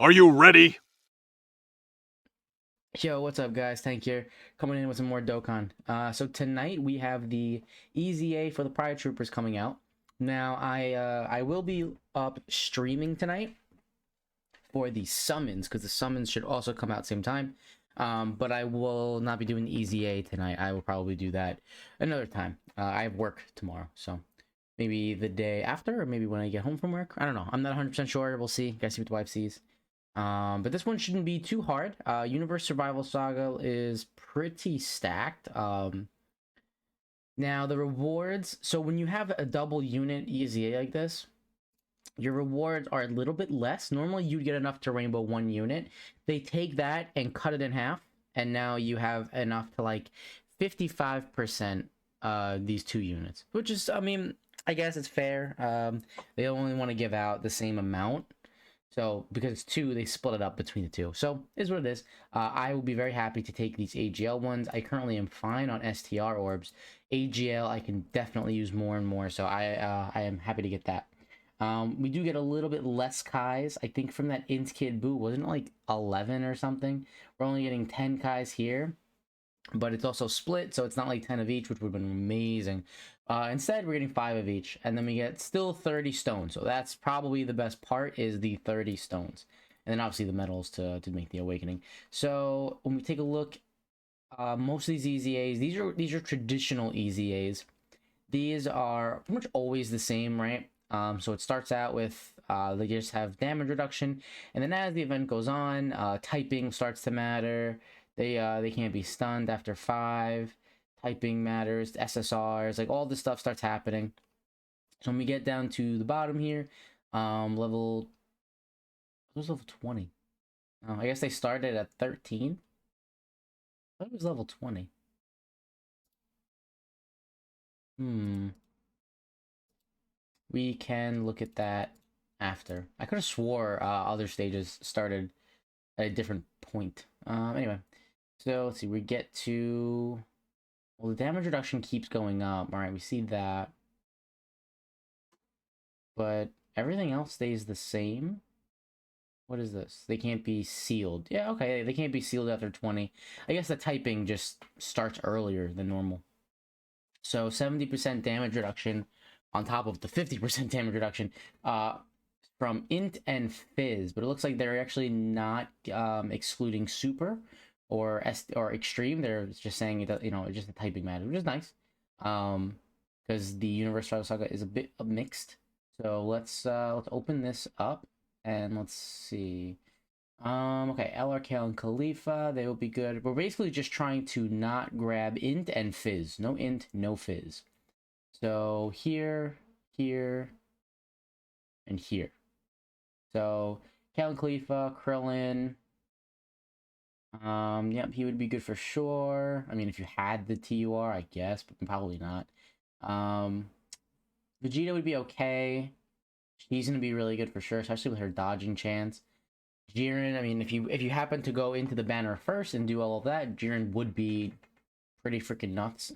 Are you ready? Yo, what's up, guys? Tank here, coming in with some more Dokkan. So tonight we have the EZA for the Pride Troopers coming out. Now, I will be up streaming tonight for the summons because the summons should also come out same time. But I will not be doing the EZA tonight. I will probably do that another time. I have work tomorrow, so maybe the day after, or maybe when I get home from work. I don't know. I'm not 100% sure. We'll see. Guys, see what the wife sees. But this one shouldn't be too hard. Universe Survival Saga is pretty stacked. Now the rewards. So when you have a double unit EZA like this, your rewards are a little bit less. Normally you'd get enough to rainbow one unit. They take that and cut it in half, and now you have enough to like 55% these two units, which is, I mean, I guess it's fair. They only want to give out the same amount. So because it's two, they split it up between the two. So is what it is. I will be very happy to take these AGL ones. I currently am fine on STR orbs. AGL I can definitely use more and more. So I am happy to get that. We do get a little bit less Kais. I think from that Int Kid Boo, wasn't it like 11 or something? We're only getting 10 Kais here. But it's also split, so it's not like 10 of each, which would have been amazing. Instead, we're getting 5 of each, and then we get still 30 stones. So that's probably the best part, is the 30 stones. And then obviously the medals to make the awakening. So when we take a look, most of these EZAs, these are traditional EZAs. These are pretty much always the same, right? So it starts out with they just have damage reduction, and then as the event goes on, typing starts to matter. They can't be stunned after 5. Typing matters, SSRs, like all this stuff starts happening. So when we get down to the bottom here, level, what was level 20? Oh, I guess they started at 13. I thought it was level 20. We can look at that after. I could have swore other stages started at a different point. Anyway, so let's see. We get to, well, the damage reduction keeps going up. All right, we see that, but everything else stays the same. What is this? They can't be sealed. Yeah, okay, they can't be sealed after 20. I guess the typing just starts earlier than normal. So 70% damage reduction on top of the 50% damage reduction from Int and Fizz, but it looks like they're actually not excluding Super or Extreme. They're just saying it, you know, it's just a typing matter, which is nice. Because the Universe Survival Saga is a bit mixed. So let's open this up and let's see. Okay, LRK and Khalifa, they will be good. We're basically just trying to not grab Int and Fizz. No Int, no Fizz. So here, here, and here. So Cal and Khalifa, Krillin. Yep, he would be good for sure. I mean, if you had the TUR, I guess, but probably not. Vegeta would be okay. She's gonna be really good for sure, especially with her dodging chance. Jiren, I mean, if you happen to go into the banner first and do all of that, Jiren would be pretty freaking nuts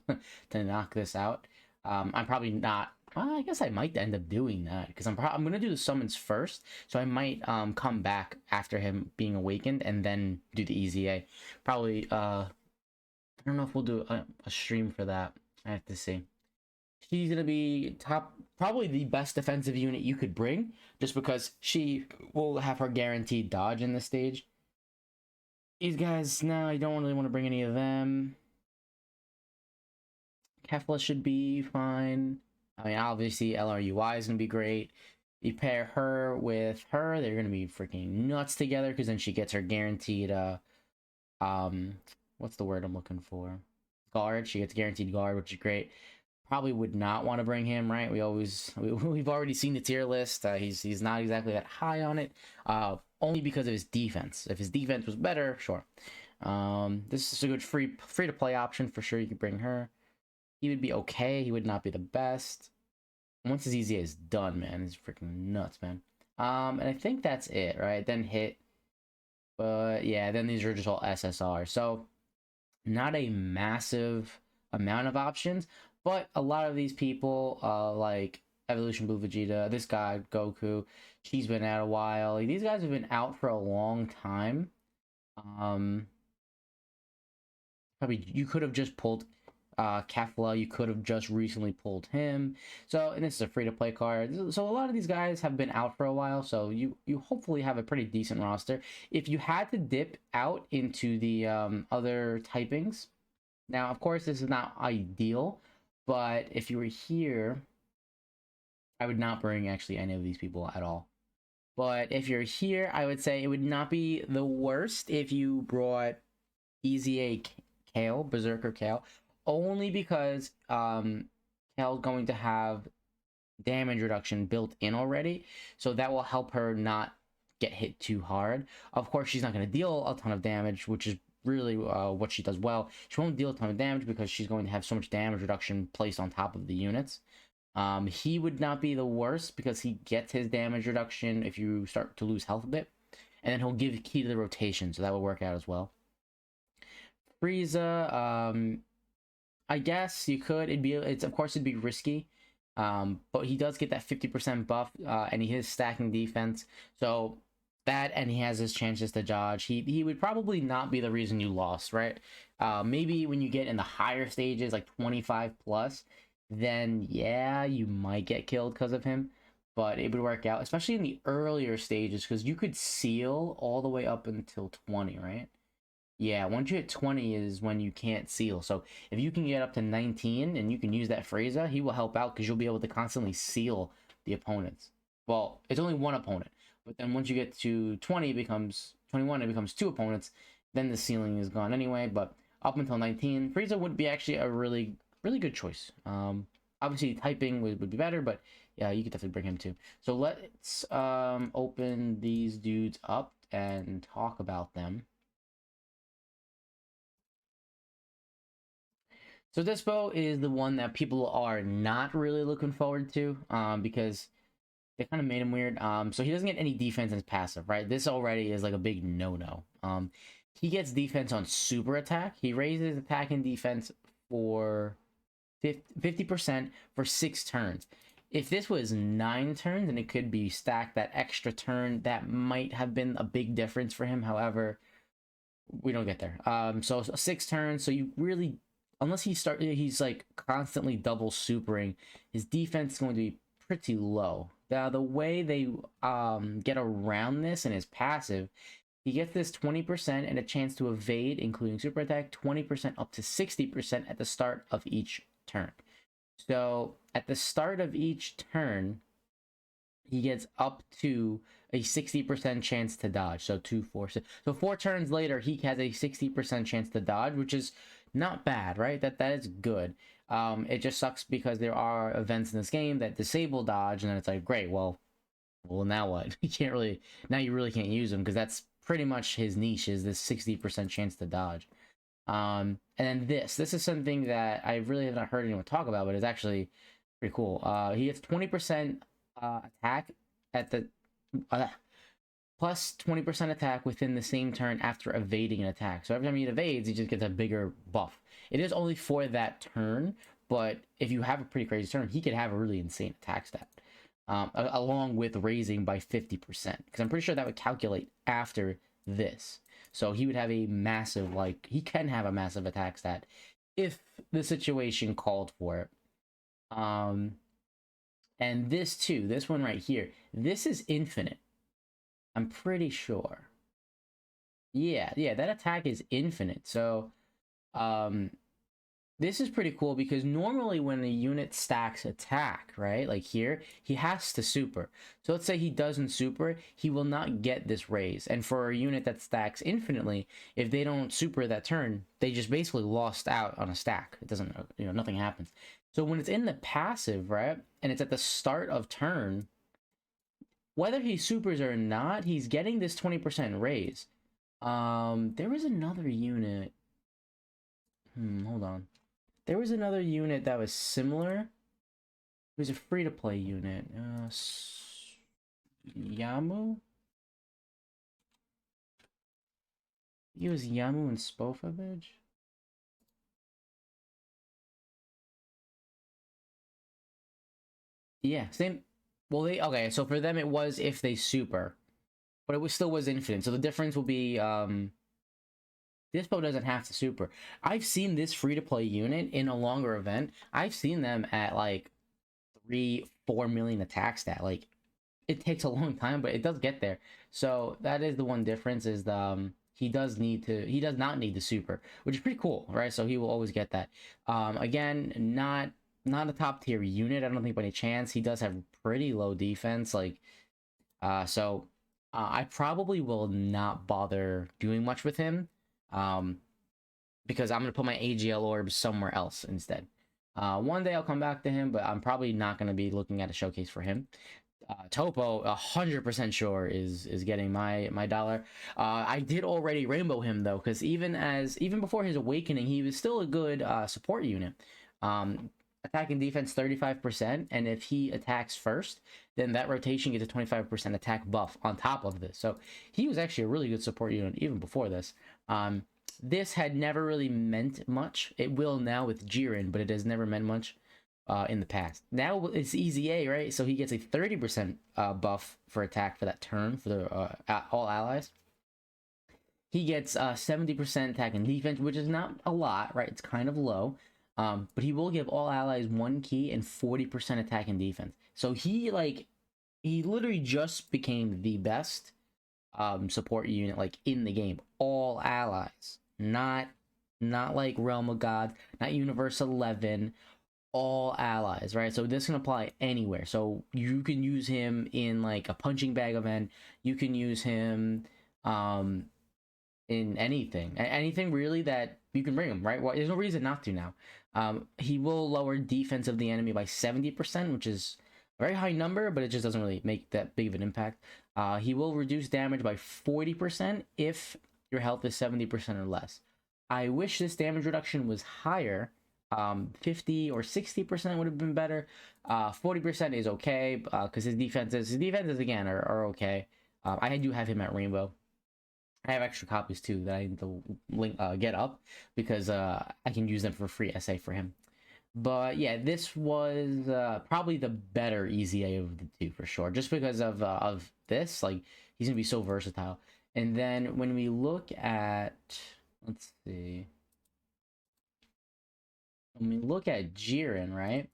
to knock this out. I'm probably not. Well, I guess I might end up doing that because I'm gonna do the summons first, so I might come back after him being awakened and then do the EZA. Probably. I don't know if we'll do a stream for that. I have to see. She's gonna be probably the best defensive unit you could bring, just because she will have her guaranteed dodge in this stage. These guys, no, I don't really want to bring any of them. Kefla should be fine. I mean, obviously LRUI is gonna be great. You pair her with her, they're gonna be freaking nuts together, because then she gets her guaranteed what's the word I'm looking for? Guard. She gets guaranteed guard, which is great. Probably would not want to bring him, right? We've already seen the tier list. He's not exactly that high on it. Only because of his defense. If his defense was better, sure. This is a good free to play option for sure. You could bring her. He would be okay. He would not be the best. Once his EZA is done, man, it's freaking nuts, man. And I think that's it, right? Then hit. But yeah, then these are just all SSR. So not a massive amount of options, but a lot of these people like Evolution Blue Vegeta, this guy, Goku, she's been out a while. Like, these guys have been out for a long time. Probably you could have just pulled Kefla, you could have just recently pulled him. So, and this is a free-to-play card. So a lot of these guys have been out for a while, so you hopefully have a pretty decent roster. If you had to dip out into the other typings, now, of course, this is not ideal, but if you were here, I would not bring actually any of these people at all. But if you're here, I would say it would not be the worst if you brought EZA Kale, Berserker Kale, only because Kale's going to have damage reduction built in already, so that will help her not get hit too hard. Of course, she's not going to deal a ton of damage, which is really what she does well. She won't deal a ton of damage because she's going to have so much damage reduction placed on top of the units. He would not be the worst because he gets his damage reduction if you start to lose health a bit, and then he'll give key to the rotation, so that will work out as well. Frieza, I guess you could. Of course it'd be risky, but he does get that 50% buff, and he is stacking defense, so that, and he has his chances to dodge. He would probably not be the reason you lost, right? Maybe when you get in the higher stages, like 25 plus, then yeah, you might get killed because of him, but it would work out, especially in the earlier stages, because you could seal all the way up until 20, right? Yeah, once you hit 20 is when you can't seal. So if you can get up to 19 and you can use that Frieza, he will help out because you'll be able to constantly seal the opponents. Well, it's only one opponent, but then once you get to 20, it becomes 21, it becomes two opponents. Then the ceiling is gone anyway, but up until 19, Frieza would be actually a really, really good choice. Obviously, typing would be better, but yeah, you could definitely bring him too. So let's open these dudes up and talk about them. So Dyspo is the one that people are not really looking forward to, because they kind of made him weird. So he doesn't get any defense as passive, right? This already is like a big no-no. He gets defense on super attack. He raises attack and defense for 50% for 6 turns. If this was 9 turns and it could be stacked that extra turn, that might have been a big difference for him. However, we don't get there. So 6 turns, so you really, unless he's like constantly double supering, his defense is going to be pretty low. Now, the way they get around this in his passive, he gets this 20% and a chance to evade, including super attack, 20% up to 60% at the start of each turn. So at the start of each turn, he gets up to a 60% chance to dodge. So 2, 4, 6. So 4 turns later, he has a 60% chance to dodge, which is not bad, right? That is good. It just sucks because there are events in this game that disable dodge, and then it's like, great, well now what? You can't really, now you really can't use him because that's pretty much his niche, is this 60% chance to dodge. And then this is something that I really have not heard anyone talk about, but it's actually pretty cool. He gets 20% attack at the plus 20% attack within the same turn after evading an attack. So every time he evades, he just gets a bigger buff. It is only for that turn, but if you have a pretty crazy turn, he could have a really insane attack stat, along with raising by 50%, because I'm pretty sure that would calculate after this. So he would have a massive, like, he can have a massive attack stat if the situation called for it. And this too, this one right here, this is infinite. I'm pretty sure. Yeah, that attack is infinite. So, this is pretty cool because normally when a unit stacks attack, right, like here, he has to super. So let's say he doesn't super, he will not get this raise. And for a unit that stacks infinitely, if they don't super that turn, they just basically lost out on a stack. It doesn't, nothing happens. So when it's in the passive, right, and it's at the start of turn, whether he supers or not, he's getting this 20% raise. There was another unit. Hold on. There was another unit that was similar. It was a free-to-play unit. Yamu? It was Yamu and Spofavage? Yeah, same. Well, they okay. So for them, it was if they super, but it was still was infinite. So the difference will be Dyspo doesn't have to super. I've seen this free to play unit in a longer event. I've seen them at like 3-4 million attack stat. Like it takes a long time, but it does get there. So that is the one difference is the he does not need the super, which is pretty cool, right? So he will always get that. Again, not a top tier unit. I don't think by any chance. He does have pretty low defense, like so I probably will not bother doing much with him. Um, because I'm gonna put my AGL orbs somewhere else instead. One day I'll come back to him, but I'm probably not gonna be looking at a showcase for him. Toppo, 100% sure is getting my dollar. I did already rainbow him though, because even before his awakening, he was still a good support unit. Attack and defense 35%, and if he attacks first, then that rotation gets a 25% attack buff on top of this. So he was actually a really good support unit even before this. This had never really meant much. It will now with Jiren, but it has never meant much in the past. Now it's EZA, right? So he gets a 30% buff for attack for that turn for the all allies. He gets 70% attack and defense, which is not a lot, right? It's kind of low. But he will give all allies 1 key and 40% attack and defense. So he literally just became the best support unit like in the game. All allies, not like Realm of God, not Universe 11, all allies, right? So this can apply anywhere. So you can use him in like a punching bag event. You can use him in anything really that you can bring him, right? Well, there's no reason not to now. He will lower defense of the enemy by 70%, which is a very high number, but it just doesn't really make that big of an impact. He will reduce damage by 40% if your health is 70% or less. I wish this damage reduction was higher. 50 or 60% would have been better. 40% is okay because his defenses again are okay. I do have him at Rainbow. I have extra copies too that I need to link get up because I can use them for free essay for him. But yeah, this was probably the better EZA of the two for sure, just because of this. Like he's gonna be so versatile. And then when we look at, let's see, when we look at Jiren, right?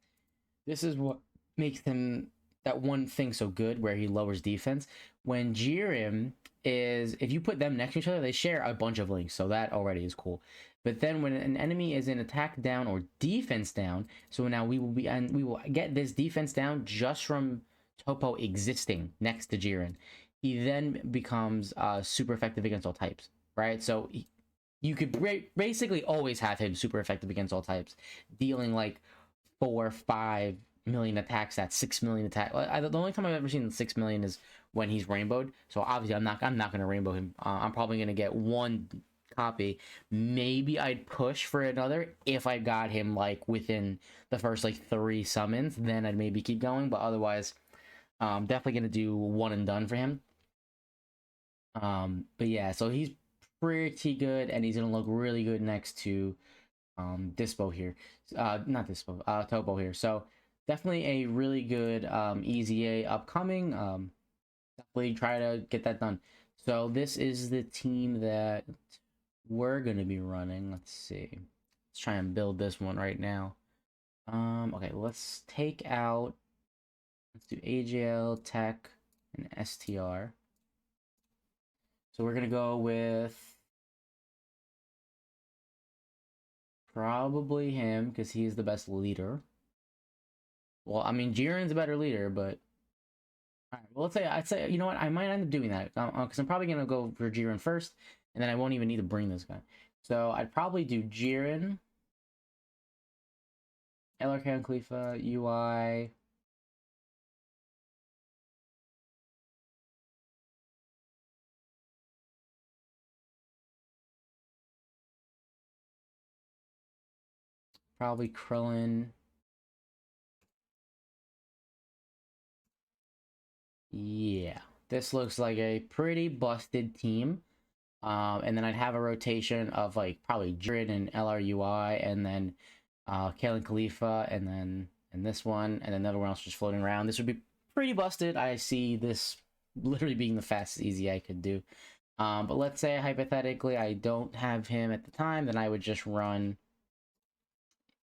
This is what makes him that one thing so good where he lowers defense. When Jiren is, if you put them next to each other, they share a bunch of links, so that already is cool. But then when an enemy is in attack down or defense down, so now we will get this defense down just from Toppo existing next to Jiren. He then becomes super effective against all types, right? So you could basically always have him super effective against all types, dealing like 4-5 million attacks at 6 million attack. The only time I've ever seen 6 million is when he's rainbowed. So obviously I'm not gonna rainbow him. I'm probably gonna get one copy. Maybe I'd push for another if I got him like within the first like 3 summons. Then I'd maybe keep going. But otherwise, definitely gonna do one and done for him. But yeah, so he's pretty good, and he's gonna look really good next to Dyspo here. Not Dyspo, Toppo here. So definitely a really good EZA upcoming. Definitely try to get that done. So this is the team that we're gonna be running. Let's see. Let's try and build this one right now. Okay, let's take out. Let's do AGL, Tech, and STR. So we're gonna go with probably him because he's the best leader. Well, I mean, Jiren's a better leader, but all right, well, I'd say, you know what? I might end up doing that because I'm probably gonna go for Jiren first, and then I won't even need to bring this guy. So I'd probably do Jiren, LRK and Khalifa, UI. Probably Krillin. Yeah, this looks like a pretty busted team. And then I'd have a rotation of like probably Jiren and LRUI, and then Kale and Khalifa, and then and this one, and then everyone else just floating around. This would be pretty busted. I see this literally being the fastest EZA I could do. But let's say hypothetically I don't have him at the time, then I would just run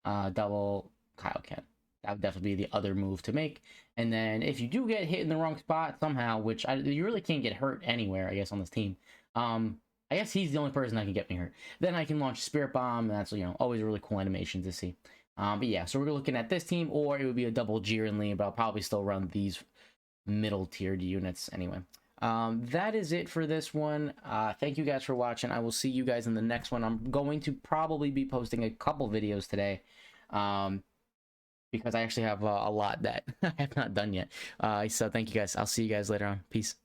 double Kaioken. That would definitely be the other move to make. And then if you do get hit in the wrong spot somehow, which you really can't get hurt anywhere, I guess, on this team. I guess he's the only person that can get me hurt. Then I can launch Spirit Bomb, and that's, you know, always a really cool animation to see. But yeah, so we're looking at this team, or it would be a double Jiren, but I'll probably still run these middle tiered units anyway. That is it for this one. Thank you guys for watching. I will see you guys in the next one. I'm going to probably be posting a couple videos today, because I actually have a lot that I have not done yet. So thank you guys. I'll see you guys later on. Peace.